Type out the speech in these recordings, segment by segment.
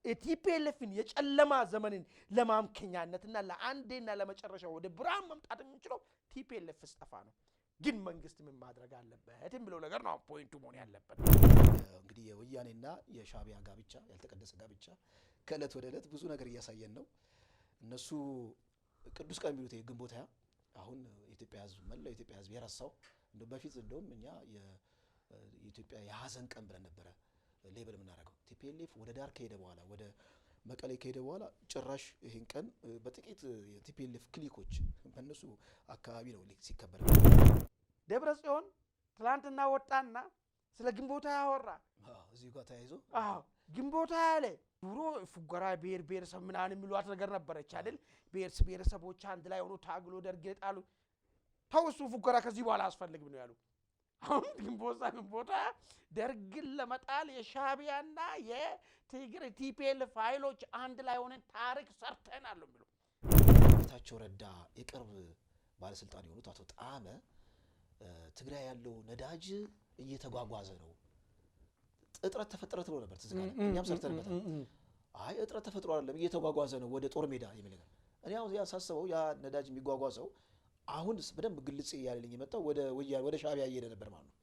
የቲፒኤልኤፍን የጨለማ ዘመንን ለማምከኛነትና ለአንዴና ለመጨረሻው ወደ ብርሃን መምጣት የሚችለው ቲፒኤልኤፍ ስጠፋ ነው። ግን መንግስት ምን ማድረግ አለበት የሚለው ነገር ነው ፖይንቱ መሆን ያለበት። እንግዲህ የወያኔና የሻቢያ ጋብቻ ያልተቀደሰ ጋብቻ ከእለት ወደ እለት ብዙ ነገር እያሳየን ነው። እነሱ ቅዱስ ቀን የሚሉት ግንቦት ሃያ አሁን የኢትዮጵያ ህዝብ መላው የኢትዮጵያ ህዝብ የረሳው በፊት እንደውም እኛ የኢትዮጵያ የሀዘን ቀን ብለን ነበረ ሌብል የምናደርገው። ቲፒኤልኤፍ ወደ ዳር ከሄደ በኋላ ወደ መቀሌ ከሄደ በኋላ ጭራሽ ይሄን ቀን በጥቂት የቲፒኤልኤፍ ክሊኮች በእነሱ አካባቢ ነው ሲከበር። ደብረጽዮን ትላንትና ወጣና ስለ ግንቦት ሃያ አወራ። እዚህ ጋር ተያይዞ ግንቦት ሃያ ላይ ድሮ ፉገራ ብሔር ብሔረሰብ ምናምን የሚሏት ነገር ነበረች አይደል? ብሔረሰቦች አንድ ላይ ሆኖ ታግሎ ደርግ ጣሉ። ተውሱ ፉገራ ከዚህ በኋላ አስፈልግም ነው ያሉ። አሁን ግንቦት ሃያ ደርግን ለመጣል የሻቢያና የትግራይ ቲፒኤልኤፍ ኃይሎች አንድ ላይ ሆነን ታሪክ ሰርተናል ነው የሚሉ። ጌታቸው ረዳ የቅርብ ባለስልጣን የሆኑት አቶ ጣመ ትግራይ ያለው ነዳጅ እየተጓጓዘ ነው፣ እጥረት ተፈጠረ ተብሎ ነበር። ተዝጋለ እኛም ሰርተንበታል። አይ እጥረት ተፈጥሮ አይደለም እየተጓጓዘ ነው ወደ ጦር ሜዳ የሚል ነገር። እኔ አሁን ያሳስበው ያ ነዳጅ የሚጓጓዘው አሁን በደንብ ግልጽ ያለልኝ የመጣው ወደ ሻቢያ እየሄደ ነበር ማለት ነው።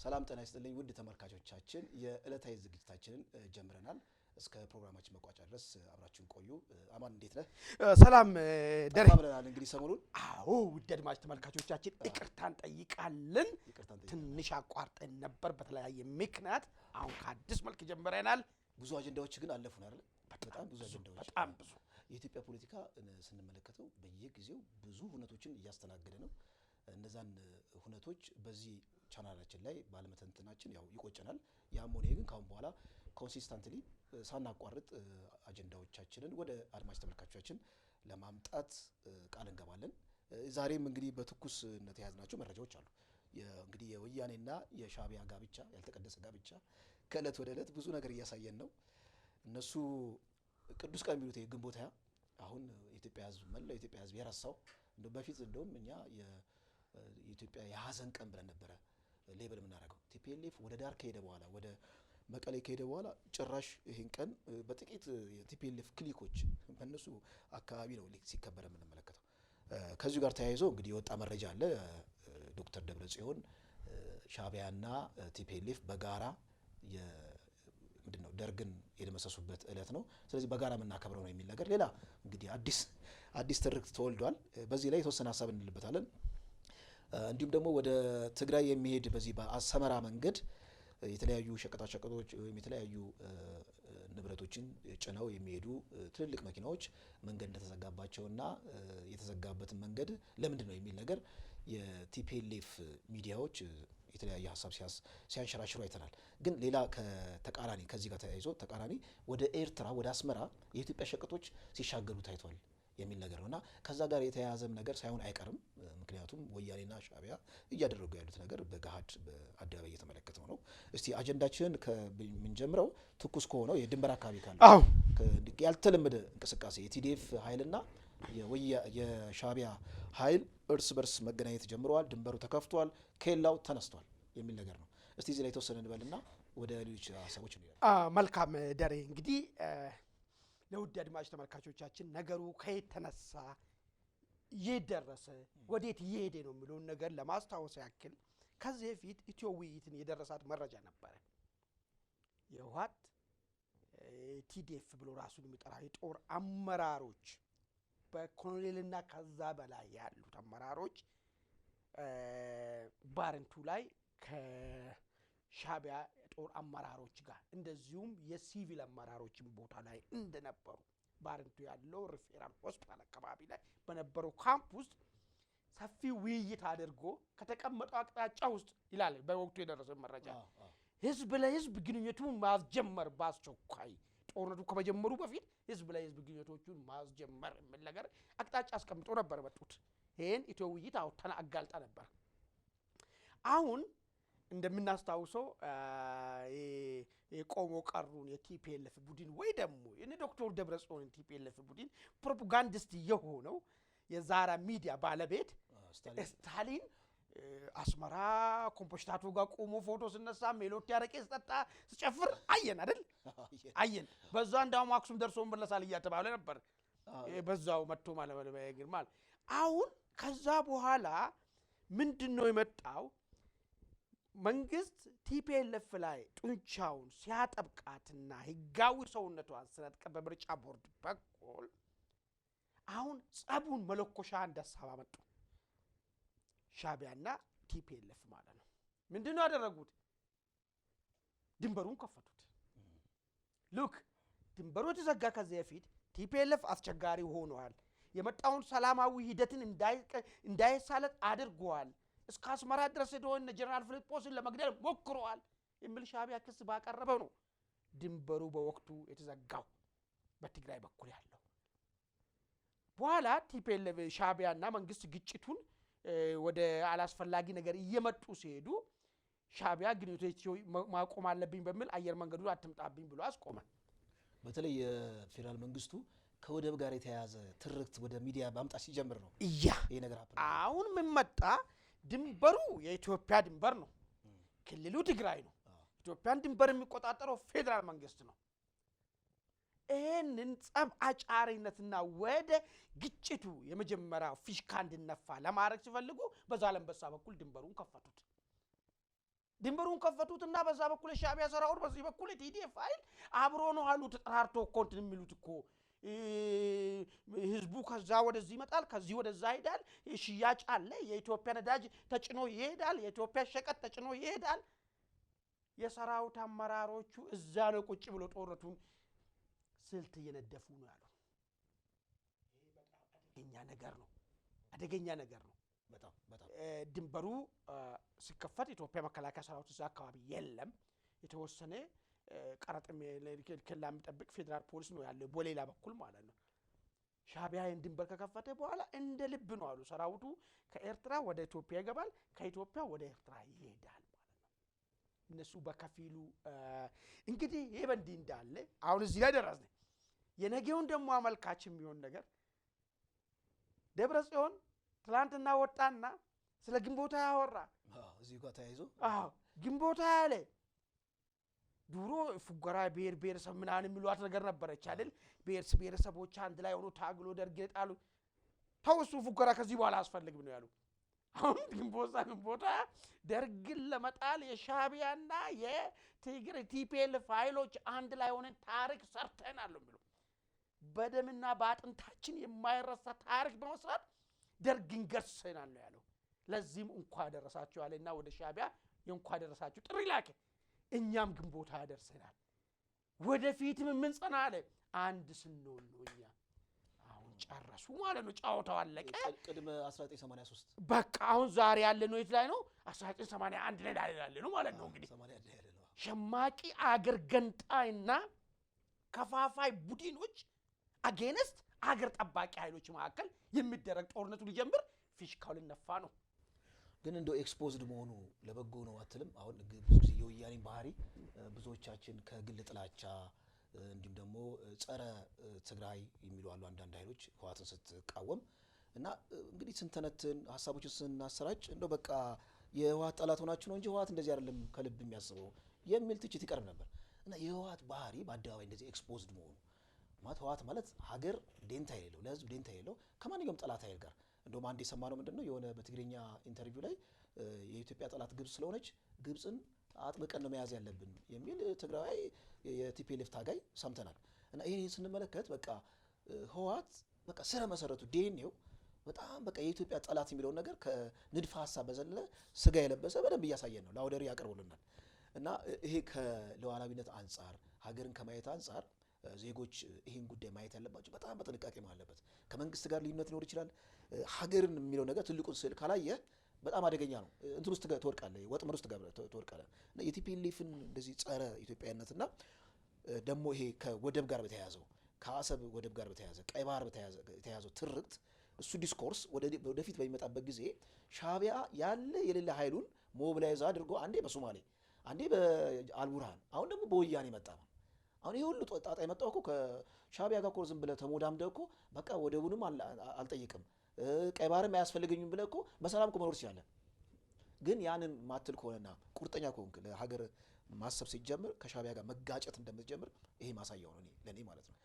ሰላም ጤና ይስጥልኝ ውድ ተመልካቾቻችን፣ የዕለታዊ ዝግጅታችንን ጀምረናል። እስከ ፕሮግራማችን መቋጫ ድረስ አብራችሁን ቆዩ። አማን እንዴት ነህ? ሰላም ደሬ ብለናል። እንግዲህ ሰሞኑን ውድ አድማጭ ተመልካቾቻችን ይቅርታን ጠይቃለን። ትንሽ አቋርጠን ነበር በተለያየ ምክንያት። አሁን ከአዲስ መልክ ጀምረናል። ብዙ አጀንዳዎች ግን አለፉን አይደል? በጣም ብዙ አጀንዳዎች፣ በጣም ብዙ። የኢትዮጵያ ፖለቲካ ስንመለከተው በየጊዜው ብዙ ሁነቶችን እያስተናገደ ነው። እነዛን ሁነቶች በዚህ ቻናላችን ላይ ባለመተንተናችን ያው ይቆጨናል። ያም ሆነ ግን ካሁን በኋላ ኮንሲስተንትሊ ሳናቋርጥ አጀንዳዎቻችንን ወደ አድማጭ ተመልካቾቻችን ለማምጣት ቃል እንገባለን። ዛሬም እንግዲህ በትኩስነት የያዝናቸው መረጃዎች አሉ። እንግዲህ የወያኔና የሻቢያ ጋብቻ ያልተቀደሰ ጋብቻ ከእለት ወደ እለት ብዙ ነገር እያሳየን ነው። እነሱ ቅዱስ ቀን የሚሉት ግንቦት ሃያ አሁን የኢትዮጵያ ህዝብ መላው የኢትዮጵያ ህዝብ የረሳው በፊት እንደውም እኛ የኢትዮጵያ የሀዘን ቀን ብለን ነበረ ሌብል የምናደርገው። ቲፒኤልኤፍ ወደ ዳር ከሄደ በኋላ ወደ መቀሌ ከሄደ በኋላ ጭራሽ ይሄን ቀን በጥቂት የቲፒኤልኤፍ ክሊኮች በእነሱ አካባቢ ነው ሲከበር የምንመለከተው። ከዚሁ ጋር ተያይዞ እንግዲህ የወጣ መረጃ አለ። ዶክተር ደብረጽዮን ሻቢያና ቲፒኤልኤፍ በጋራ ምንድነው ደርግን የደመሰሱበት እለት ነው፣ ስለዚህ በጋራ የምናከብረው ነው የሚል ነገር ሌላ እንግዲህ አዲስ ትርክት ተወልዷል። በዚህ ላይ የተወሰነ ሀሳብ እንልበታለን። እንዲሁም ደግሞ ወደ ትግራይ የሚሄድ በዚህ በአሰመራ መንገድ የተለያዩ ሸቀጣሸቀጦች ወይም የተለያዩ ንብረቶችን ጭነው የሚሄዱ ትልልቅ መኪናዎች መንገድ እንደተዘጋባቸውና የተዘጋበትን መንገድ ለምንድን ነው የሚል ነገር የቲፒኤልኤፍ ሚዲያዎች የተለያየ ሀሳብ ሲያንሸራሽሩ አይተናል። ግን ሌላ ከተቃራኒ ከዚህ ጋር ተያይዞ ተቃራኒ ወደ ኤርትራ ወደ አስመራ የኢትዮጵያ ሸቀጦች ሲሻገሩ ታይቷል የሚል ነገር ነውና ከዛ ጋር የተያያዘም ነገር ሳይሆን አይቀርም። ምክንያቱም ወያኔና ሻቢያ እያደረጉ ያሉት ነገር በገሃድ በአደባባይ እየተመለከተው ነው። እስቲ አጀንዳችንን ከምንጀምረው ትኩስ ከሆነው የድንበር አካባቢ ካለ ያልተለመደ እንቅስቃሴ የቲዲኤፍ ኃይልና የሻቢያ ኃይል እርስ በርስ መገናኘት ጀምረዋል። ድንበሩ ተከፍቷል፣ ኬላው ተነስቷል የሚል ነገር ነው። እስቲ እዚህ ላይ ተወሰነ እንበልና ወደ ሌሎች ሀሳቦች እንሄዳለን። መልካም ደሬ፣ እንግዲህ ለውድ አድማጭ ተመልካቾቻችን ነገሩ ከየት ተነሳ የደረሰ ወዴት እየሄደ ነው የሚለውን ነገር ለማስታወስ ያክል ከዚህ በፊት ኢትዮ ውይይትን የደረሳት መረጃ ነበረ። የህወሓት ቲዲኤፍ ብሎ ራሱን የሚጠራ የጦር አመራሮች በኮሎኔልና ከዛ በላይ ያሉት አመራሮች ባረንቱ ላይ ከሻቢያ ጦር አመራሮች ጋር እንደዚሁም የሲቪል አመራሮችን ቦታ ላይ እንደነበሩ ባረንቱ ያለው ሪፌራል ሆስፒታል አካባቢ ላይ በነበረው ካምፕ ውስጥ ሰፊ ውይይት አድርጎ ከተቀመጠው አቅጣጫ ውስጥ ይላል በወቅቱ የደረሰ መረጃ ህዝብ ለህዝብ ግንኙነቱን ማስጀመር በአስቸኳይ ጦርነቱ ከመጀመሩ በፊት ህዝብ ለህዝብ ግንኙነቶቹን ማስጀመር የሚል ነገር አቅጣጫ አስቀምጦ ነበር መጡት። ይሄን ኢትዮ ውይይት አውጥተን አጋልጣ ነበር። አሁን እንደምናስታውሰው የቆሞ ቀሩን የቲፒኤልኤፍ ቡድን ወይ ደግሞ የነ ዶክተር ደብረጽዮን ቲፒኤልኤፍ ቡድን ፕሮፓጋንዲስት የሆነው የዛራ ሚዲያ ባለቤት ስታሊን አስመራ ኮምፖስታቱ ጋር ቆሞ ፎቶ ስነሳ ሜሎዲ ያረቄ ስጠጣ ስጨፍር አየን አይደል አየን በዛ እንዳውም አክሱም ደርሶ መለሳል እያተባለ ነበር በዛው መጥቶ ማለት በግርማል አሁን ከዛ በኋላ ምንድነው የመጣው መንግስት ቲፒኤልኤፍ ላይ ጡንቻውን ሲያጠብቃትና ህጋዊ ሰውነቷን ስለተቀበለ በምርጫ ቦርድ በኩል አሁን ጸቡን መለኮሻ እንደሳባ መጡ ሻቢያና ቲፒኤልኤፍ ማለት ነው ምንድነው ያደረጉት ድንበሩን ከፈቱት ሉክ ድንበሩ ተዘጋ ከዚህ በፊት ቲፒኤልኤፍ አስቸጋሪ ሆኗል የመጣውን ሰላማዊ ሂደትን እንዳይሳለጥ አድርጓል እስከ አስመራ ድረስ ሄዶ እነ ጀነራል ፊሊጶስን ለመግደል ሞክሯል የሚል ሻቢያ ክስ ባቀረበው ነው ድንበሩ በወቅቱ የተዘጋው በትግራይ በኩል ያለው በኋላ ቲፒኤልኤፍ ሻቢያና መንግስት ግጭቱን ወደ አላስፈላጊ ነገር እየመጡ ሲሄዱ ሻቢያ ግንኙነቶች ማቆም አለብኝ በሚል አየር መንገዱ አትምጣብኝ ብሎ አስቆመ በተለይ የፌደራል መንግስቱ ከወደብ ጋር የተያያዘ ትርክት ወደ ሚዲያ ማምጣት ሲጀምር ነው ይሄ ነገር አሁን ምን መጣ ድንበሩ የኢትዮጵያ ድንበር ነው ክልሉ ትግራይ ነው ኢትዮጵያን ድንበር የሚቆጣጠረው ፌደራል መንግስት ነው ይሄንን ጸብ አጫሪነትና ወደ ግጭቱ የመጀመሪያው ፊሽካ እንድነፋ ለማድረግ ሲፈልጉ በዛለምበሳ በኩል ድንበሩን ከፈቱትና በዛ በኩል ሻቢያ ሰራውር በዚህ በኩል ቲዲኤፍ ፋይል አብሮ ነው አሉ ተጣርቶ ኮንቲን የሚሉት እኮ ህዝቡ ከዛ ወደዚህ ይመጣል ከዚህ ወደዛ ይሄዳል ሽያጭ አለ የኢትዮጵያ ነዳጅ ተጭኖ ይሄዳል የኢትዮጵያ ሸቀጥ ተጭኖ ይሄዳል የሰራውት አመራሮቹ እዛ ነው ቁጭ ብሎ ጦርነቱን ስልት እየነደፉ ነው ያለው ይሄ በጣም አደገኛ ነገር ነው በጣም ድንበሩ ሲከፈት ኢትዮጵያ መከላከያ ሰራዊት እዛ አካባቢ የለም የተወሰነ ቀረጥም ለከላም የሚጠብቅ ፌደራል ፖሊስ ነው ያለው በሌላ በኩል ማለት ነው ሻቢያ ድንበር ከከፈተ በኋላ እንደ ልብ ነው አሉ ሰራዊቱ ከኤርትራ ወደ ኢትዮጵያ ይገባል ከኢትዮጵያ ወደ ኤርትራ ይሄዳል ማለት ነው እነሱ በከፊሉ እንግዲህ ይሄ በእንዲህ እንዳለ አሁን እዚህ ላይ ደረስን የነገውን ደግሞ አመልካች የሚሆን ነገር ደብረጽዮን ትላንትና ወጣና ስለ ግንቦታ ያወራ እዚህ ጋር ተያይዞ ግንቦታ ያለ ዱሮ ፉገራ ብሔረሰብ ምናምን የሚሏት ነገር ነበረች አይደል ብሔረሰቦች አንድ ላይ ሆኖ ታግሎ ደርግ ይጣሉ ተውሱ ፉገራ ከዚህ በኋላ አስፈልግም ነው ያሉ አሁን ግንቦታ ደርግን ለመጣል የሻቢያና የትግራይ ቲፒኤልኤፍ ፋይሎች አንድ ላይ ሆነን ታሪክ ሰርተናል ነው የሚሉ በደምና በአጥንታችን የማይረሳ ታሪክ በመስራት ደርግን ገርሰናል ነው ያለው ለዚህም እንኳን ደረሳችሁ አለና ወደ ሻቢያ እንኳን ደረሳችሁ ጥሪ ላከ እኛም ግንቦታ ያደርሰናል ወደፊትም ምን ጸና አለ አንድ ስንሆን ነው እኛ አሁን ጨረሱ ማለት ነው ጫውታው አለቀ ቅድመ 1983 በቃ አሁን ዛሬ ያለ ነው የት ላይ ነው 1981 ላይ ያለ ነው ማለት ነው እንግዲህ ሸማቂ አገር ገንጣይና ከፋፋይ ቡድኖች አጌንስት አገር ጠባቂ ኃይሎች መካከል የሚደረግ ጦርነቱ ሊጀምር ፊሽካው ልነፋ ነው ግን እንደው ኤክስፖዝድ መሆኑ ለበጎ ነው አትልም አሁን ብዙ ጊዜ የወያኔ ባህሪ ብዙዎቻችን ከግል ጥላቻ እንዲሁም ደግሞ ጸረ ትግራይ የሚሉ አሉ አንዳንድ ኃይሎች ህዋትን ስትቃወም እና እንግዲህ ስንተነትን ሐሳቦችን ስናሰራጭ እንደው በቃ የህዋት ጠላት ሆናችሁ ነው እንጂ ህዋት እንደዚህ አይደለም ከልብ የሚያስበው የሚል ትችት ይቀርብ ነበር እና የህዋት ባህሪ በአደባባይ እንደዚህ ኤክስፖዝድ መሆኑ ማለት ህዋት ማለት ሀገር ዴንታ የሌለው ለህዝብ ዴንታ የሌለው ከማንኛውም ጠላት ኃይል ጋር እንደውም አንድ የሰማነው ምንድነው የሆነ በትግርኛ ኢንተርቪው ላይ የኢትዮጵያ ጠላት ግብጽ ስለሆነች ግብጽን አጥብቀን ነው መያዝ ያለብን የሚል ትግራይ የቲፒኤልኤፍ ታጋይ ሰምተናል እና ይሄ ስንመለከት በቃ ህዋት በቃ ስረ መሰረቱ ዲኤንኤው በጣም በቃ የኢትዮጵያ ጠላት የሚለው ነገር ከንድፈ ሐሳብ በዘለለ ስጋ የለበሰ በደንብ እያሳየን ነው ላውደሪ ያቀርቡልናል እና ይሄ ከሉዓላዊነት አንፃር ሀገርን ከማየት አንፃር ዜጎች ይሄን ጉዳይ ማየት ያለባቸው በጣም በጥንቃቄ ማለት አለበት ከመንግስት ጋር ልዩነት ሊኖር ይችላል ሀገርን የሚለው ነገር ትልቁን ስዕል ካላየ በጣም አደገኛ ነው እንትን ውስጥ ተወርቃለህ ወጥመድ ውስጥ ተወርቃለህ እና የቲፒኤልኤፍን እንደዚህ ጸረ ኢትዮጵያዊነትና ደግሞ ይሄ ከወደብ ጋር በተያያዘው ከአሰብ ወደብ ጋር በተያያዘ ቀይ ባህር በተያያዘው ትርክት እሱ ዲስኮርስ ወደፊት በሚመጣበት ጊዜ ሻቢያ ያለ የሌለ ኃይሉን ሞቢላይዝ አድርጎ አንዴ በሶማሌ አንዴ በአልቡርሃን አሁን ደግሞ በወያኔ መጣ ነው። አሁን ይሄ ሁሉ ጣጣ የመጣው እኮ ከሻዕቢያ ጋር እኮ ዝም ብለህ ተሞዳምደህ እኮ በቃ ወደቡንም አልጠይቅም ቀይ ባህርም አያስፈልገኝም ብለህ እኮ በሰላም እኮ መኖር ትችላለህ። ግን ያንን ማትል ከሆነና ቁርጠኛ ከሆንክ ለሀገር ማሰብ ሲጀምር ከሻዕቢያ ጋር መጋጨት እንደምትጀምር ይሄ ማሳያው ነው ለኔ ማለት ነው።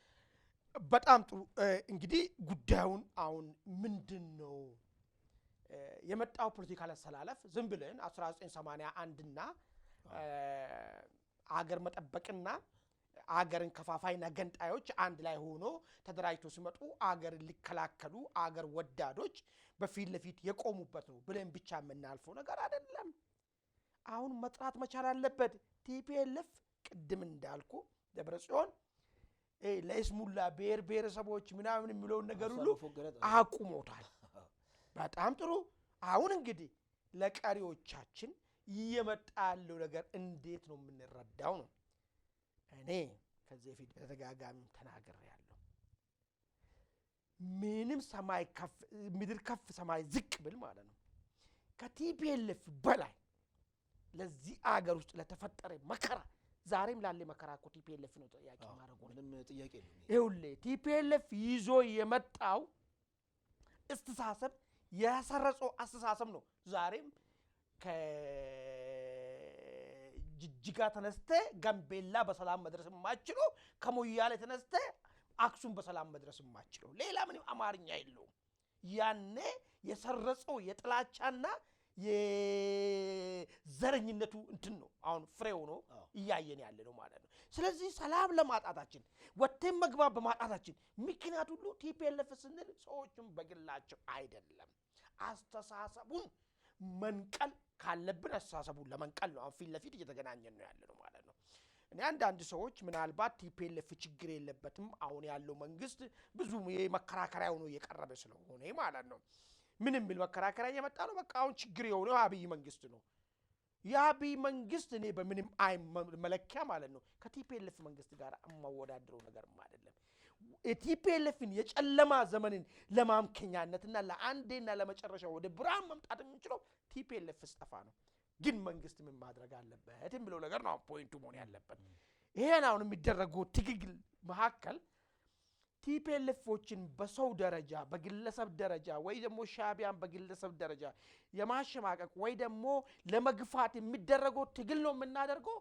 በጣም ጥሩ። እንግዲህ ጉዳዩን አሁን ምንድነው የመጣው ፖለቲካል አሰላለፍ ዝም ብለን 1981 እና አገር መጠበቅና አገርን ከፋፋይና ገንጣዮች አንድ ላይ ሆኖ ተደራጅቶ ሲመጡ አገርን ሊከላከሉ አገር ወዳዶች በፊት ለፊት የቆሙበት ነው ብለን ብቻ የምናልፈው ነገር አይደለም። አሁን መጥራት መቻል አለበት። ቲፒኤልኤፍ ቅድም እንዳልኩ ደብረጽዮን ለይስሙላ ብሔረሰቦች ምናምን የሚለውን ነገር ሁሉ አቁሞታል። በጣም ጥሩ። አሁን እንግዲህ ለቀሪዎቻችን እየመጣ ያለው ነገር እንዴት ነው የምንረዳው ነው። እኔ ከዚህ በፊት በተደጋጋሚ ተናግሬያለሁ። ምንም ሰማይ ከፍ ምድር ከፍ ሰማይ ዝቅ ብል ማለት ነው ከቲፒኤልኤፍ በላይ ለዚህ አገር ውስጥ ለተፈጠረ መከራ ዛሬም ላለ መከራ እኮ ቲፒኤልኤፍ ነው ጥያቄ ማድረጉ ምንም ጥያቄ የለም። ይኸውልህ ቲፒኤልኤፍ ይዞ የመጣው አስተሳሰብ ያሰረጸው አስተሳሰብ ነው። ዛሬም ከጅጅጋ ተነስተ ጋምቤላ በሰላም መድረስ ማችሎ ከሞያሌ ተነስተ አክሱም በሰላም መድረስ ማችሎ ሌላ ምንም አማርኛ የለውም። ያኔ የሰረጸው የጥላቻና የዘረኝነቱ እንትን ነው አሁን ፍሬው ነው እያየን ያለ ነው ማለት ነው። ስለዚህ ሰላም ለማጣታችን ወጥተን መግባት በማጣታችን ምክንያት ሁሉ ቲፒኤልኤፍ ስንል ሰዎችም በግላቸው አይደለም አስተሳሰቡን መንቀል ካለብን አስተሳሰቡን ለመንቀል ነው አሁን ፊት ለፊት እየተገናኘን ነው ያለ ነው ማለት ነው። እኔ አንዳንድ ሰዎች ምናልባት ቲፒኤልኤፍ ችግር የለበትም አሁን ያለው መንግስት ብዙ የመከራከሪያው ነው እየቀረበ ስለሆነ ማለት ነው ምንም ብል መከራከሪያ እየመጣ ነው። በቃ አሁን ችግር የሆነው አብይ መንግስት ነው። የአብይ መንግስት እኔ በምንም መለኪያ ማለት ነው ከቲፒኤልኤፍ መንግስት ጋር የማወዳደረው ነገርም አይደለም። የቲፒኤልኤፍን የጨለማ ዘመንን ለማምከኛነትና ለአንዴና ለመጨረሻ ወደ ብርሃን መምጣት የምንችለው ቲፒኤልኤፍ ስጠፋ ነው። ግን መንግስት ምን ማድረግ አለበት የሚለው ነገር ነው ፖይንቱ መሆን ያለበት። ይሄን አሁን የሚደረገው ትግል መካከል ቲፒኤልኤፎችን በሰው ደረጃ በግለሰብ ደረጃ ወይ ደግሞ ሻዕቢያን በግለሰብ ደረጃ የማሸማቀቅ ወይ ደግሞ ለመግፋት የሚደረገው ትግል ነው የምናደርገው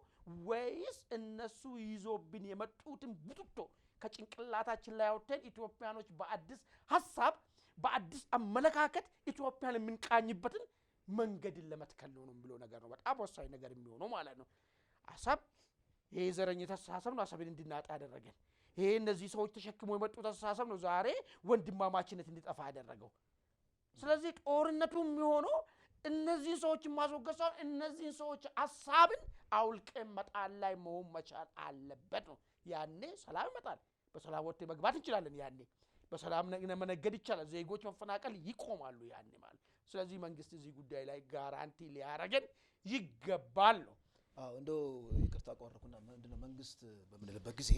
ወይስ እነሱ ይዞብን የመጡትን ቡጥቶ ከጭንቅላታችን ላይ አውጥተን ኢትዮጵያኖች በአዲስ ሐሳብ በአዲስ አመለካከት ኢትዮጵያን የምንቃኝበትን መንገድን ለመትከል ነው ብሎ ነገር ነው በጣም ወሳኝ ነገር የሚሆነው ማለት ነው። አሰብ ይሄ ዘረኝነት አስተሳሰብ ነው አሰብን እንድናጣ ያደረገን። ይሄ እነዚህ ሰዎች ተሸክሞ የመጡት አስተሳሰብ ነው ዛሬ ወንድማማችነት እንዲጠፋ ያደረገው። ስለዚህ ጦርነቱ የሚሆነው እነዚህ ሰዎች ማስወገድ ሳይሆን እነዚህ ሰዎች ሐሳብን አውልቀን መጣል ላይ መሆን መቻል አለበት ነው። ያኔ ሰላም ይመጣል። በሰላም ወጥተን መግባት እንችላለን። ያኔ በሰላም መነገድ ይቻላል። ዜጎች መፈናቀል ይቆማሉ ያኔ ማለት። ስለዚህ መንግስት እዚህ ጉዳይ ላይ ጋራንቲ ሊያረጋን ይገባል ነው። እንደው ይቅርታ አቋረጥኩና ምንድነው መንግስት በምንልበት ጊዜ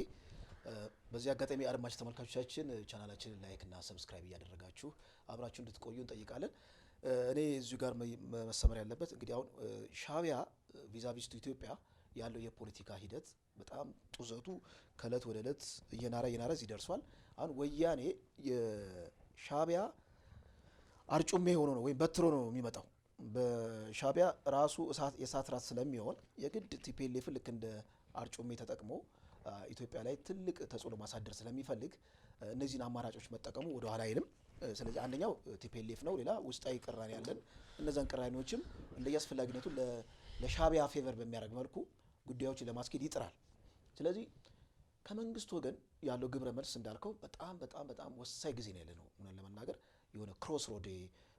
በዚህ አጋጣሚ አድማጭ ተመልካቾቻችን ቻናላችንን ላይክ እና ሰብስክራይብ እያደረጋችሁ አብራችሁ እንድትቆዩ እንጠይቃለን። እኔ እዚሁ ጋር መሰመር ያለበት እንግዲህ አሁን ሻዕቢያ ቪዛቪስ ኢትዮጵያ ያለው የፖለቲካ ሂደት በጣም ጡዘቱ ከእለት ወደ እለት እየናረ እዚህ ደርሷል። አሁን ወያኔ የሻዕቢያ አርጩሜ ሆኖ ነው ወይም በትሮ ነው የሚመጣው። በሻዕቢያ ራሱ የእሳት ራት ስለሚሆን የግድ ቲፒኤልኤፍ ልክ እንደ አርጩሜ ተጠቅሞ ኢትዮጵያ ላይ ትልቅ ተጽዕኖ ማሳደር ስለሚፈልግ እነዚህን አማራጮች መጠቀሙ ወደ ኋላ አይልም። ስለዚህ አንደኛው ቲፒኤልኤፍ ነው። ሌላ ውስጣዊ ቅራኔ ያለን እነዛን ቅራኔዎችም እንደየአስፈላጊነቱ ለሻዕቢያ ፌቨር በሚያደርግ መልኩ ጉዳዮችን ለማስኬድ ይጥራል። ስለዚህ ከመንግስት ወገን ያለው ግብረ መልስ እንዳልከው በጣም ወሳኝ ጊዜ ነው ያለነው። ምናምን ለመናገር የሆነ ክሮስ ሮድ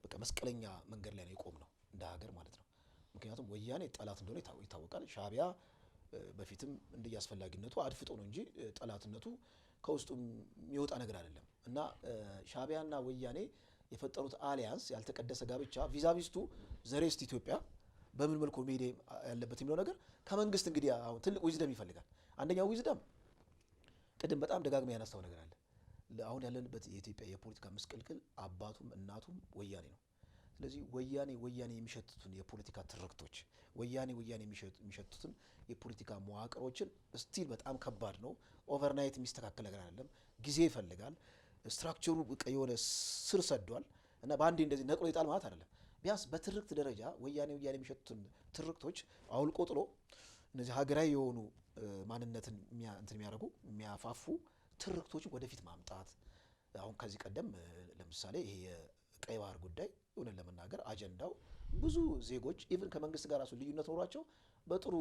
በቃ መስቀለኛ መንገድ ላይ ነው የቆም ነው እንደ ሀገር ማለት ነው። ምክንያቱም ወያኔ ጠላት እንደሆነ ይታወቃል። ሻዕቢያ በፊትም እንደየአስፈላጊነቱ አድፍጦ ነው እንጂ ጠላትነቱ ከውስጡ የሚወጣ ነገር አይደለም። እና ሻዕቢያና ወያኔ የፈጠሩት አሊያንስ ያልተቀደሰ ጋብቻ ቪዛቪስቱ ዘሬስት ኢትዮጵያ በምን መልኩ መሄድ ያለበት የሚለው ነገር ከመንግስት እንግዲህ አሁን ትልቅ ዊዝደም ይፈልጋል። አንደኛው ዊዝደም ቅድም በጣም ደጋግሜ ያነሳው ነገር አለ። አሁን ያለንበት የኢትዮጵያ የፖለቲካ ምስቅልቅል አባቱም እናቱም ወያኔ ነው። ስለዚህ ወያኔ የሚሸቱትን የፖለቲካ ትርክቶች ወያኔ የሚሸቱትን የፖለቲካ መዋቅሮችን ስቲል በጣም ከባድ ነው። ኦቨርናይት የሚስተካከል ነገር አይደለም። ጊዜ ይፈልጋል። ስትራክቸሩ የሆነ ስር ሰዷል እና በአንዴ እንደዚህ ነቅሎ ይጣል ማለት አይደለም። ቢያንስ በትርክት ደረጃ ወያኔ የሚሸቱትን ትርክቶች አውልቆ ጥሎ እነዚህ ሀገራዊ የሆኑ ማንነትን እንትን የሚያፋፉ ትርክቶችን ወደፊት ማምጣት። አሁን ከዚህ ቀደም ለምሳሌ ይሄ የቀይ ባህር ጉዳይ እውነት ለመናገር አጀንዳው ብዙ ዜጎች ኢቭን ከመንግስት ጋር ራሱ ልዩነት ኖሯቸው በጥሩ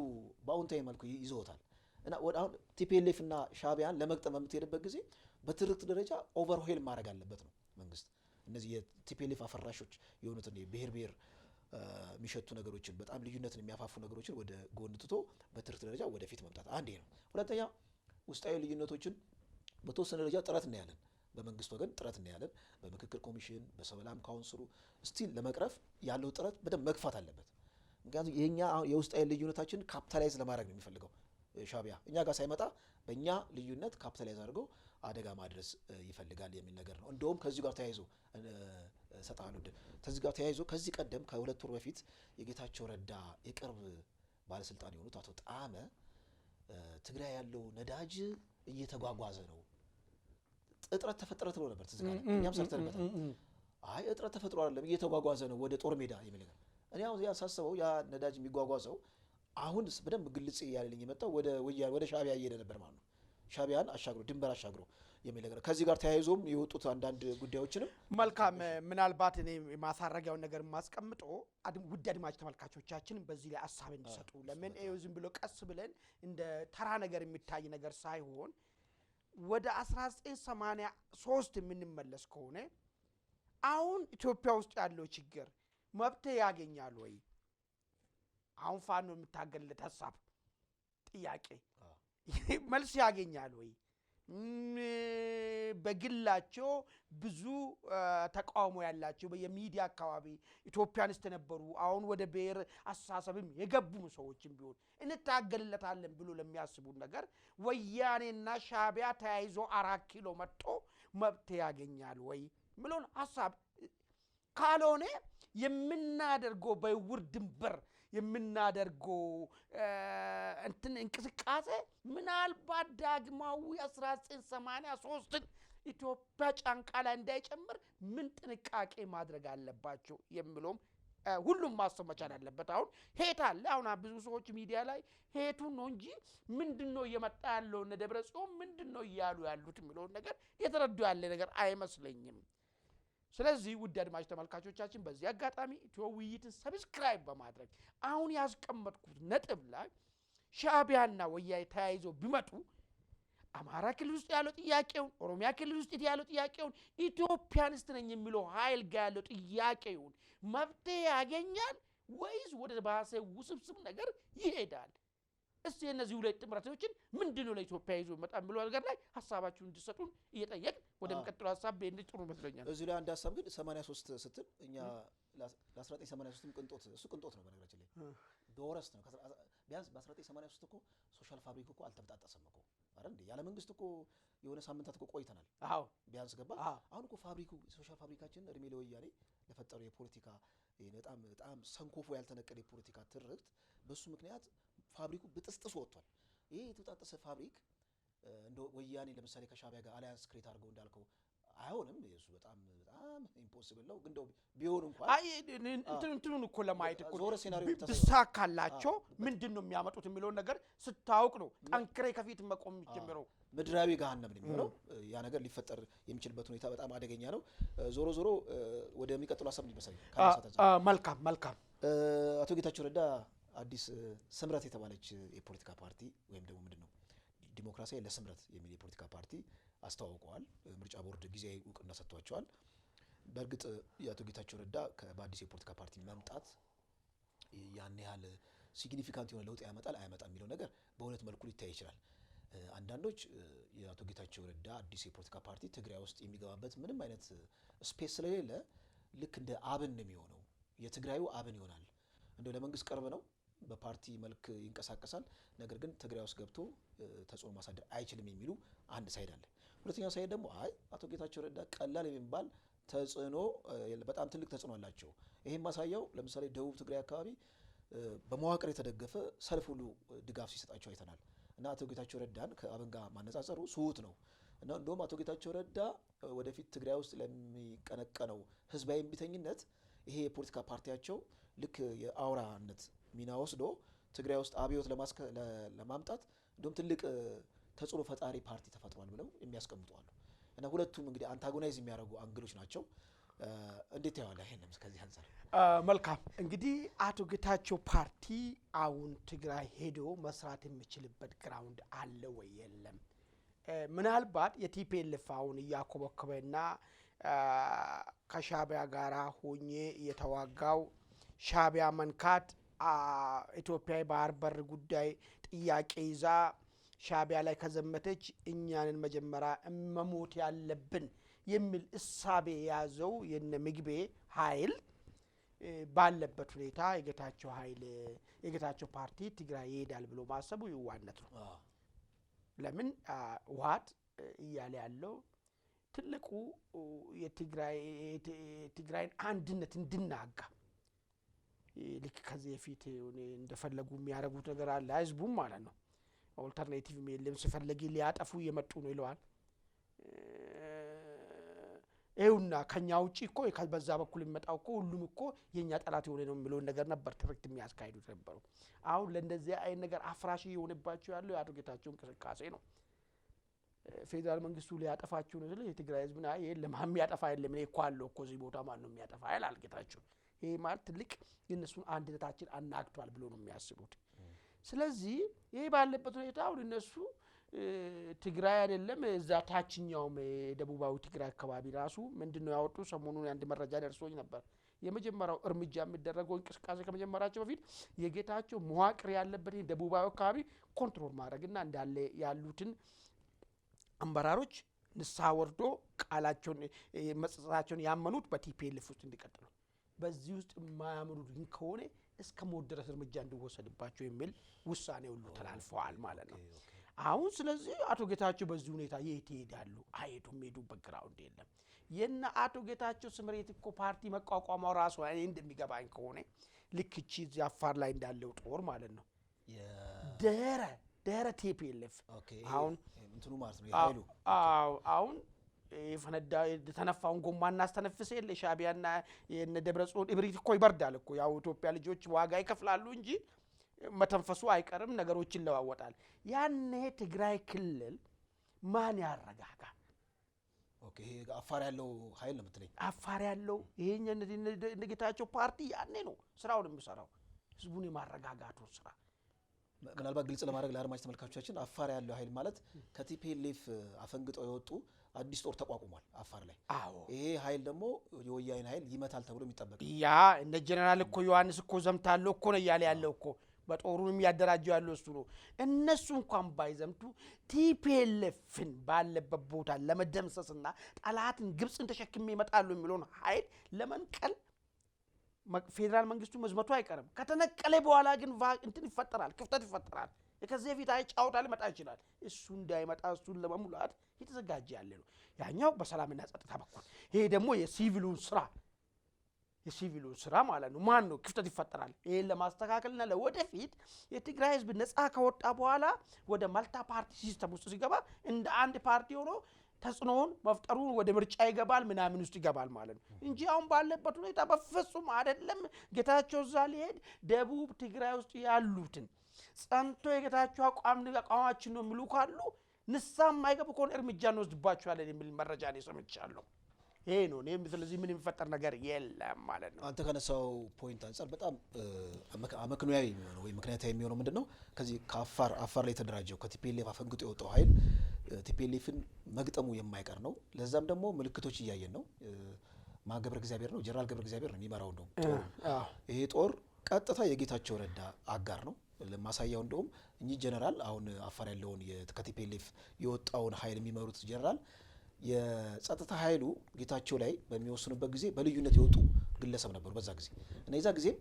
በአዎንታዊ መልኩ ይዘውታል እና አሁን ቲፒኤልኤፍ እና ሻዕቢያን ለመግጠም በምትሄድበት ጊዜ በትርክት ደረጃ ኦቨርሄል ማድረግ አለበት ነው መንግስት። እነዚህ የቲፒኤልኤፍ አፈራሾች የሆኑትን ብሔር የሚሸቱ ነገሮችን በጣም ልዩነትን የሚያፋፉ ነገሮችን ወደ ጎን ትቶ በትርክት ደረጃ ወደፊት መምጣት አንዴ ነው። ሁለተኛ ውስጣዊ ልዩነቶችን በተወሰነ ደረጃ ጥረት እናያለን። በመንግስት ወገን ጥረት እናያለን። በምክክር ኮሚሽን በሰላም ካውንስሉ ስቲል ለመቅረፍ ያለው ጥረት በደንብ መግፋት አለበት። ምክንያቱም የኛ የውስጣዊ ልዩነታችን ካፒታላይዝ ለማድረግ ነው የሚፈልገው ሻዕቢያ። እኛ ጋር ሳይመጣ በእኛ ልዩነት ካፒታላይዝ አድርገው አደጋ ማድረስ ይፈልጋል የሚል ነገር ነው። እንደውም ከዚህ ጋር ተያይዞ ከዚህ ቀደም ከሁለት ወር በፊት የጌታቸው ረዳ የቅርብ ባለስልጣን የሆኑት አቶ ጣመ ትግራይ ያለው ነዳጅ እየተጓጓዘ ነው፣ እጥረት ተፈጠረ ተብሎ ነበር። ትዝጋለ እኛም ሰርተንበታል። አይ እጥረት ተፈጥሮ አይደለም እየተጓጓዘ ነው ወደ ጦር ሜዳ የሚል ነገር። እኔ አሁን ያሳስበው ያ ነዳጅ የሚጓጓዘው አሁን በደንብ ግልጽ እያለልኝ የመጣው ወደ ሻዕቢያ እየሄደ ነበር ማለት ነው። ሻዕቢያን አሻግሮ ድንበር አሻግሮ የሚል ነገር ከዚህ ጋር ተያይዞም የወጡት አንዳንድ ጉዳዮችንም መልካም ምናልባት እኔ ማሳረጊያውን ነገር ማስቀምጦ ውድ አድማጭ ተመልካቾቻችን በዚህ ላይ ሀሳብ እንዲሰጡ ለምን ዝም ብሎ ቀስ ብለን እንደ ተራ ነገር የሚታይ ነገር ሳይሆን ወደ 1983 የምንመለስ ከሆነ አሁን ኢትዮጵያ ውስጥ ያለው ችግር መብት ያገኛል ወይ? አሁን ፋኖ የምታገልለት ሀሳብ ጥያቄ መልስ ያገኛል ወይ? በግላቸው ብዙ ተቃውሞ ያላቸው በሚዲያ አካባቢ ኢትዮጵያንስት ነበሩ። አሁን ወደ ብሔር አስተሳሰብም የገቡ ሰዎችም ቢሆን እንታገልለታለን ብሎ ለሚያስቡ ነገር ወያኔና ሻዕቢያ ተያይዞ 4 ኪሎ መጥቶ መብት ያገኛል ወይ ምሎን ሐሳብ ካልሆነ የምናደርገው በውር ድንበር የምናደርገው እንቅስቃሴ ምናልባት ዳግማዊ 1983 ኢትዮጵያ ጫንቃ ላይ እንዳይጨምር ምን ጥንቃቄ ማድረግ አለባቸው የሚለውም ሁሉም ማሰብ መቻል አለበት። አሁን ሄት አለ። አሁን ብዙ ሰዎች ሚዲያ ላይ ሄቱን ነው እንጂ ምንድነው እየመጣ ያለው እነ ደብረጽዮን ምንድነው እያሉ ያሉት የሚለውን ነገር የተረዱ ያለ ነገር አይመስለኝም። ስለዚህ ውድ አድማጭ ተመልካቾቻችን በዚህ አጋጣሚ ኢትዮ ውይይትን ሰብስክራይብ በማድረግ አሁን ያስቀመጥኩት ነጥብ ላይ ሻዕቢያና ወያኔ ተያይዞ ቢመጡ አማራ ክልል ውስጥ ያለው ጥያቄውን ኦሮሚያ ክልል ውስጥ ያለው ጥያቄውን ኢትዮጵያንስት ነኝ የሚለው ኃይል ጋር ያለው ጥያቄውን መብት ያገኛል ወይስ ወደ ባሰ ውስብስብ ነገር ይሄዳል? እስቲ እነዚህ ሁለት ጥምረቶችን ምንድነው ለኢትዮጵያ ይዞ መጣ ብሎ ነገር ላይ ሐሳባችሁን እንድትሰጡን እየጠየቅ ወደሚቀጥለው ሐሳብ በእንድ ጥሩ መስለኛል። እዚህ ላይ አንድ ሐሳብ ግን 83 ስትል እኛ ለ1983 ቅንጦት እሱ ቅንጦት ነው በነገራችን ላይ በወረስ ነው። ቢያንስ በ1983 እኮ ሶሻል ፋብሪክ እኮ አልተበጣጠሰም እኮ አይደል? ያለ መንግስት እኮ የሆነ ሳምንታት እኮ ቆይተናል። አዎ ቢያንስ ገባ። አሁን እኮ ሶሻል ፋብሪካችን እድሜ ለወያኔ ለፈጠሩ የፖለቲካ በጣም ሰንኮፎ ያልተነቀለ የፖለቲካ ትርክት በሱ ምክንያት ፋብሪኩ በጥስጥስ ወጥቷል። ይሄ የተጣጠሰ ፋብሪክ እንደ ወያኔ ለምሳሌ ከሻዕቢያ ጋር አሊያንስ ክሬት አድርገው እንዳልከው አይሆንም። እሱ በጣም ኢምፖሲብል ነው። ግን እንደው ቢሆን እንኳን አይ እንትኑን እኮ ለማየት እኮ ዞረ ሲናሪዮ ተሳካላቸው ምንድነው የሚያመጡት የሚለውን ነገር ስታውቅ ነው ጠንክሬ ከፊት መቆም የሚጀምረው። ምድራዊ ገሃነም ነው የሚሆነው። ያ ነገር ሊፈጠር የሚችልበት ሁኔታ በጣም አደገኛ ነው። ዞሮ ወደሚቀጥለው ሐሳብ ሊመሰል መልካም አቶ ጌታቸው ረዳ አዲስ ስምረት የተባለች የፖለቲካ ፓርቲ ወይም ደግሞ ምንድነው ዲሞክራሲያዊ ለስምረት የሚል የፖለቲካ ፓርቲ አስተዋውቀዋል። ምርጫ ቦርድ ጊዜያዊ እውቅና ሰጥቷቸዋል። በእርግጥ የአቶ ጌታቸው ረዳ በአዲስ የፖለቲካ ፓርቲ መምጣት ያን ያህል ሲግኒፊካንት የሆነ ለውጥ ያመጣል አያመጣም የሚለው ነገር በሁለት መልኩ ሊታይ ይችላል። አንዳንዶች የአቶ ጌታቸው ረዳ አዲስ የፖለቲካ ፓርቲ ትግራይ ውስጥ የሚገባበት ምንም አይነት ስፔስ ስለሌለ ልክ እንደ አብን ነው የሚሆነው፣ የትግራዩ አብን ይሆናል። እንደው ለመንግስት ቅርብ ነው፣ በፓርቲ መልክ ይንቀሳቀሳል፣ ነገር ግን ትግራይ ውስጥ ገብቶ ተጽዕኖ ማሳደር አይችልም የሚሉ አንድ ሳይድ አለ። ሁለተኛው ሳይድ ደግሞ አይ አቶ ጌታቸው ረዳ ቀላል የሚባል ተጽዕኖ በጣም ትልቅ ተጽዕኖ አላቸው። ይሄም ማሳያው ለምሳሌ ደቡብ ትግራይ አካባቢ በመዋቅር የተደገፈ ሰልፍ ሁሉ ድጋፍ ሲሰጣቸው አይተናል። እና አቶ ጌታቸው ረዳን ከአብን ጋር ማነጻጸሩ ስሁት ነው። እና እንደውም አቶ ጌታቸው ረዳ ወደፊት ትግራይ ውስጥ ለሚቀነቀነው ህዝባዊ እምቢተኝነት ይሄ የፖለቲካ ፓርቲያቸው ልክ የአውራነት ሚና ወስዶ ትግራይ ውስጥ አብዮት ለማምጣት እንደውም ትልቅ ተጽዕኖ ፈጣሪ ፓርቲ ተፈጥሯል ብለው የሚያስቀምጡ አሉ። እና ሁለቱም እንግዲህ አንታጎናይዝ የሚያደርጉ አንግሎች ናቸው። እንዴት ያዋላ ይሄንም ከዚህ አንፃር? መልካም እንግዲህ አቶ ጌታቸው ፓርቲ አሁን ትግራይ ሄዶ መስራት የሚችልበት ግራውንድ አለ ወይ የለም? ምናልባት የቲፒኤልኤፍ አሁን እያኮበኮበና ከሻቢያ ጋራ ሆኜ የተዋጋው ሻቢያ መንካት ኢትዮጵያ ባህር በር ጉዳይ ጥያቄ ይዛ ሻቢያ ላይ ከዘመተች እኛንን መጀመሪያ መሞት ያለብን የሚል እሳቤ የያዘው የነ ምግቤ ኃይል ባለበት ሁኔታ የጌታቸው ፓርቲ ትግራይ ይሄዳል ብሎ ማሰቡ ይዋነት ነው። ለምን ውሃት እያለ ያለው ትልቁ የትግራይን አንድነት እንድናጋ ልክ ከዚህ በፊት እንደፈለጉ የሚያደርጉት ነገር አለ። ህዝቡም ማለት ነው ኦልተርኔቲቭ የለም ሲፈልግ ሊያጠፉ እየመጡ ነው ይለዋል። ይኸውና ከኛ ውጪ እኮ በዛ በኩል የሚመጣው እኮ ሁሉም እኮ የኛ ጠላት የሆነ ነው የሚለውን ነገር ነበር ትርክት የሚያስካሂዱት ነበሩ። አሁን ለእንደዚህ አይነት ነገር አፍራሽ የሆነባቸው ያለው የአቶ ጌታቸው እንቅስቃሴ ነው። ፌዴራል መንግስቱ ሊያጠፋችሁ ነው ስለ የትግራይ ህዝብ ና የለም የሚያጠፋ የለም እኔ እኮ አለው እኮ እዚህ ቦታ ማን ነው የሚያጠፋ ይላል ጌታቸው። ይሄ ማለት ትልቅ የእነሱን አንድነታችን አናግቷል ብሎ ነው የሚያስቡት። ስለዚህ ይሄ ባለበት ሁኔታ አሁን እነሱ ትግራይ አይደለም እዛ ታችኛውም ደቡባዊ ትግራይ አካባቢ ራሱ ምንድነው ያወጡ ሰሞኑን አንድ መረጃ ደርሶኝ ነበር። የመጀመሪያው እርምጃ የሚደረገው እንቅስቃሴ ከመጀመራቸው በፊት የጌታቸው መዋቅር ያለበት ደቡባዊ አካባቢ ኮንትሮል ማድረግና እንዳለ ያሉትን አመራሮች ንስሐ ወርዶ ቃላቸውን መጸጸታቸውን ያመኑት በቲፒኤልኤፍ ውስጥ እንዲቀጥሉ በዚህ ውስጥ የማያምኑት ግን ከሆነ እስከ ሞት ድረስ እርምጃ እንዲወሰድባቸው የሚል ውሳኔ ሁሉ ተላልፈዋል ማለት ነው። አሁን ስለዚህ አቶ ጌታቸው በዚህ ሁኔታ የት ይሄዳሉ? አይሄዱም። ሄዱበት ግራውንድ የለም። የነ አቶ ጌታቸው ስምሬት እኮ ፓርቲ መቋቋማው ራሱ እኔ እንደሚገባኝ ከሆነ ልክ እቺ እዚህ አፋር ላይ እንዳለው ጦር ማለት ነው ደረ ቲፒኤልኤፍ አሁን እንትኑ ማለት ነው ይሄሉ አሁን የፈነዳ የተነፋውን ጎማ እናስተነፍስ የለ ሻቢያና የነ ደብረጽዮን እብሪት እኮ ይበርዳል እኮ ያው ኢትዮጵያ ልጆች ዋጋ ይከፍላሉ እንጂ መተንፈሱ አይቀርም፣ ነገሮችን ለዋወጣል። ያኔ ትግራይ ክልል ማን ያረጋጋ? ኦኬ ይሄ አፋር ያለው ኃይል ነው የምትለኝ? አፋር ያለው ይሄኛ እንደጌታቸው ፓርቲ ያኔ ነው ስራውን የሚሰራው ህዝቡን የማረጋጋቱ ስራ። ምናልባት ግልጽ ለማድረግ ለአድማጭ ተመልካቾቻችን አፋር ያለው ኃይል ማለት ከቲፒኤልኤፍ አፈንግጠው የወጡ አዲስ ጦር ተቋቁሟል አፋር ላይ። ይሄ ኃይል ደግሞ የወያኔ ኃይል ይመታል ተብሎ የሚጠበቅ ያ እነ ጀነራል እኮ ዮሐንስ እኮ ዘምታለው እኮ ነው ያለ ያለው እኮ በጦሩንም ያደራጀው ያለው እሱ ነው። እነሱ እንኳን ባይዘምቱ ቲፒኤልኤፍን ባለበት ቦታ ለመደምሰስና ጠላትን ግብጽን ተሸክሜ ይመጣሉ የሚለውን ኃይል ለመንቀል ፌደራል መንግስቱ መዝመቱ አይቀርም። ከተነቀለ በኋላ ግን እንትን ይፈጠራል፣ ክፍተት ይፈጠራል። ከዚህ በፊት አይጫውታ ሊመጣ ይችላል። እሱ እንዳይመጣ እሱን ለመሙላት የተዘጋጀ ያለ ነው። ያኛው በሰላምና ጸጥታ በኩል፣ ይሄ ደግሞ የሲቪሉን ስራ ማለት ነው። ማን ነው ክፍተት ይፈጠራል። ይሄን ለማስተካከልና ለወደፊት የትግራይ ህዝብ ነፃ ከወጣ በኋላ ወደ ማልታ ፓርቲ ሲስተም ውስጥ ሲገባ እንደ አንድ ፓርቲ ሆኖ ተጽዕኖውን መፍጠሩ ወደ ምርጫ ይገባል ምናምን ውስጥ ይገባል ማለት ነው እንጂ አሁን ባለበት ሁኔታ በፍጹም አይደለም። ጌታቸው እዛ ሊሄድ ደቡብ ትግራይ ውስጥ ያሉትን ጸንቶ የጌታቸው አቋማችን ነው የሚሉ ካሉ ንስሐ የማይገቡ ከሆነ እርምጃ እንወስድባቸዋለን የሚል መረጃ ነው ሰምቻለሁ። ይሄ ነው እኔም ስለዚህ ምን የሚፈጠር ነገር የለም ማለት ነው። አንተ ከነሳው ፖይንት አንፃር በጣም አመክንዮአዊ የሚሆነው ወይ ምክንያታዊ የሚሆነው ምንድነው? ከዚህ ከአፋር ላይ የተደራጀው ከቲፒኤልኤፍ አፈንግጦ የወጣው ኃይል ቲፒኤልኤፍን መግጠሙ የማይቀር ነው። ለዛም ደግሞ ምልክቶች እያየን ነው። ማገብረ እግዚአብሔር ነው ጀነራል ገብረ እግዚአብሔር ነው የሚመራው ነው። ይሄ ጦር ቀጥታ የጌታቸው ረዳ አጋር ነው። ለማሳያው እንደውም እኚህ ጀነራል አሁን አፋር ያለውን ከቲፒኤልኤፍ የወጣውን ኃይል የሚመሩት ጀነራል የጸጥታ ኃይሉ ጌታቸው ላይ በሚወስኑበት ጊዜ በልዩነት የወጡ ግለሰብ ነበሩ በዛ ጊዜ እና የዛ ጊዜም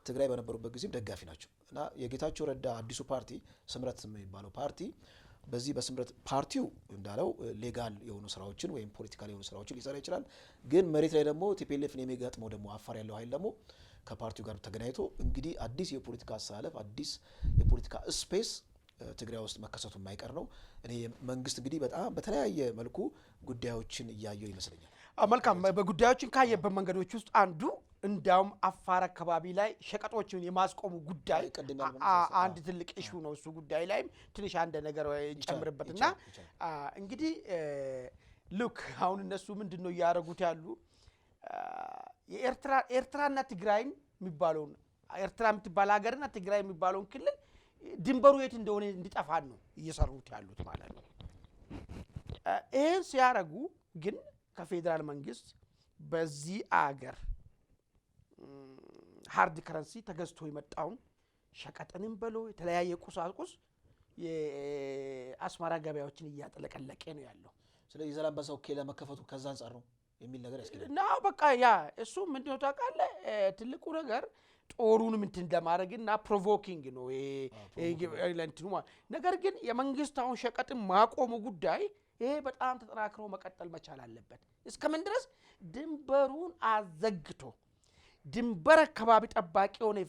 ትግራይ በነበሩበት ጊዜም ደጋፊ ናቸው እና የጌታቸው ረዳ አዲሱ ፓርቲ ስምረት የሚባለው ፓርቲ በዚህ በስምረት ፓርቲው እንዳለው ሌጋል የሆኑ ስራዎችን ወይም ፖለቲካል የሆኑ ስራዎችን ሊሰራ ይችላል። ግን መሬት ላይ ደግሞ ቲፒኤልኤፍን የሚገጥመው ደግሞ አፋር ያለው ኃይል ደግሞ ከፓርቲው ጋር ተገናኝቶ እንግዲህ አዲስ የፖለቲካ አሰላለፍ አዲስ የፖለቲካ ስፔስ ትግራይ ውስጥ መከሰቱ የማይቀር ነው። እኔ መንግስት እንግዲህ በጣም በተለያየ መልኩ ጉዳዮችን እያየው ይመስለኛል። መልካም በጉዳዮችን ካየበት መንገዶች ውስጥ አንዱ እንዳውም አፋር አካባቢ ላይ ሸቀጦችን የማስቆሙ ጉዳይ አንድ ትልቅ ኢሹ ነው። እሱ ጉዳይ ላይም ትንሽ አንድ ነገር ጨምርበትና እንግዲህ ሉክ አሁን እነሱ ምንድነው እያደረጉት ያሉ የኤርትራና ትግራይን የሚባለውን ኤርትራ የምትባል ሀገርና ትግራይ የሚባለውን ክልል ድንበሩ የት እንደሆነ እንዲጠፋን ነው እየሰሩት ያሉት ማለት ነው። ይህን ሲያደርጉ ግን ከፌዴራል መንግስት በዚህ አገር ሃርድ ከረንሲ ተገዝቶ የመጣውን ሸቀጥንም በሎ የተለያየ ቁሳቁስ የአስመራ ገበያዎችን እያጠለቀለቀ ነው ያለው። ስለዚህ ዘላንበሳው ኬላ መከፈቱ ከዛ አንፃር ነው የሚል ነገር ያስከለ ነው። በቃ ያ እሱ ምንድነው ታውቃለህ ትልቁ ነገር ጦሩንም እንትን ለማድረግና ፕሮቮኪንግ ነው ለእንትኑ ነገር ግን የመንግስት አሁን ሸቀጥን ማቆሙ ጉዳይ ይሄ በጣም ተጠናክሮ መቀጠል መቻል አለበት። እስከምን ድረስ ድንበሩን አዘግቶ ድንበር አካባቢ ጠባቂ የሆነ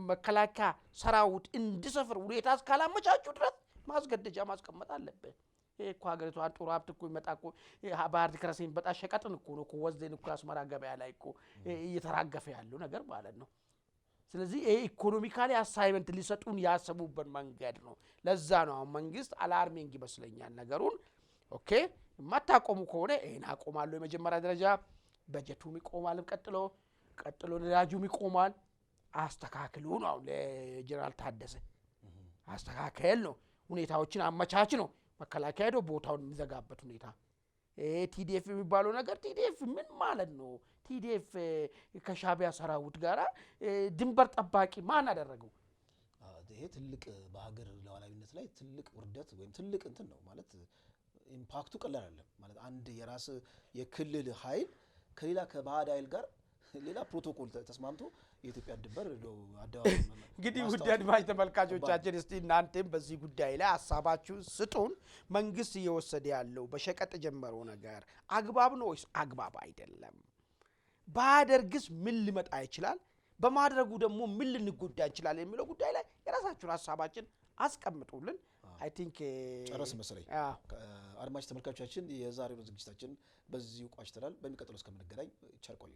መከላከያ ሰራዊት እንዲሰፍር ሁኔታ እስካላመቻቹ ድረስ ማስገደጃ ማስቀመጥ አለበት። ይሄ እኮ ሀገሪቷን ጦር ሀብት እኮ ይመጣ እኮ ባህር ከረሰኝ በጣ ሸቀጥን እኮ ነው እኮ ወዘን እኮ አስመራ ገበያ ላይ እኮ እየተራገፈ ያለው ነገር ማለት ነው። ስለዚህ ይሄ ኢኮኖሚካሊ አሳይመንት ሊሰጡን ያሰቡበት መንገድ ነው። ለዛ ነው አሁን መንግስት አላርሚንግ ይመስለኛል ነገሩን ኦኬ ማታቆሙ ከሆነ ይሄን አቆማለሁ የመጀመሪያ ደረጃ በጀቱም ይቆማል ቀጥሎ ነዳጁም ይቆማል አስተካክሉ ነው አሁን ለጀነራል ታደሰ አስተካከል ነው ሁኔታዎችን አመቻች ነው መከላከያ ሄዶ ቦታውን የሚዘጋበት ሁኔታ ቲዲኤፍ የሚባለው ነገር ቲዲኤፍ ምን ማለት ነው? ቲዲኤፍ ከሻቢያ ሰራዊት ጋራ ድንበር ጠባቂ ማን አደረገው? ይሄ ትልቅ በሀገር ሉዓላዊነት ላይ ትልቅ ውርደት ወይም ትልቅ እንትን ነው ማለት ኢምፓክቱ ቀላል አይደለም ማለት አንድ የራስ የክልል ኃይል ከሌላ ከባዕድ ኃይል ጋር ሌላ ፕሮቶኮል ተስማምቶ የኢትዮጵያ ድንበር አደባባይ እንግዲህ ውድ አድማጭ ተመልካቾቻችን እስቲ እናንተም በዚህ ጉዳይ ላይ ሐሳባችሁን ስጡን። መንግስት እየወሰደ ያለው በሸቀጥ ጀመረው ነገር አግባብ ነው ወይስ አግባብ አይደለም? ባደርግስ ምን ሊመጣ ይችላል? በማድረጉ ደግሞ ምን ልንጎዳ ይችላል የሚለው ጉዳይ ላይ የራሳችሁን ሐሳባችን አስቀምጡልን። አይ ቲንክ ጨረስ መሰለኝ። አድማጭ ተመልካቾቻችን የዛሬው ዝግጅታችን በዚሁ ቋጭተናል። በሚቀጥለው እስከምንገናኝ ቸር ቆዩ።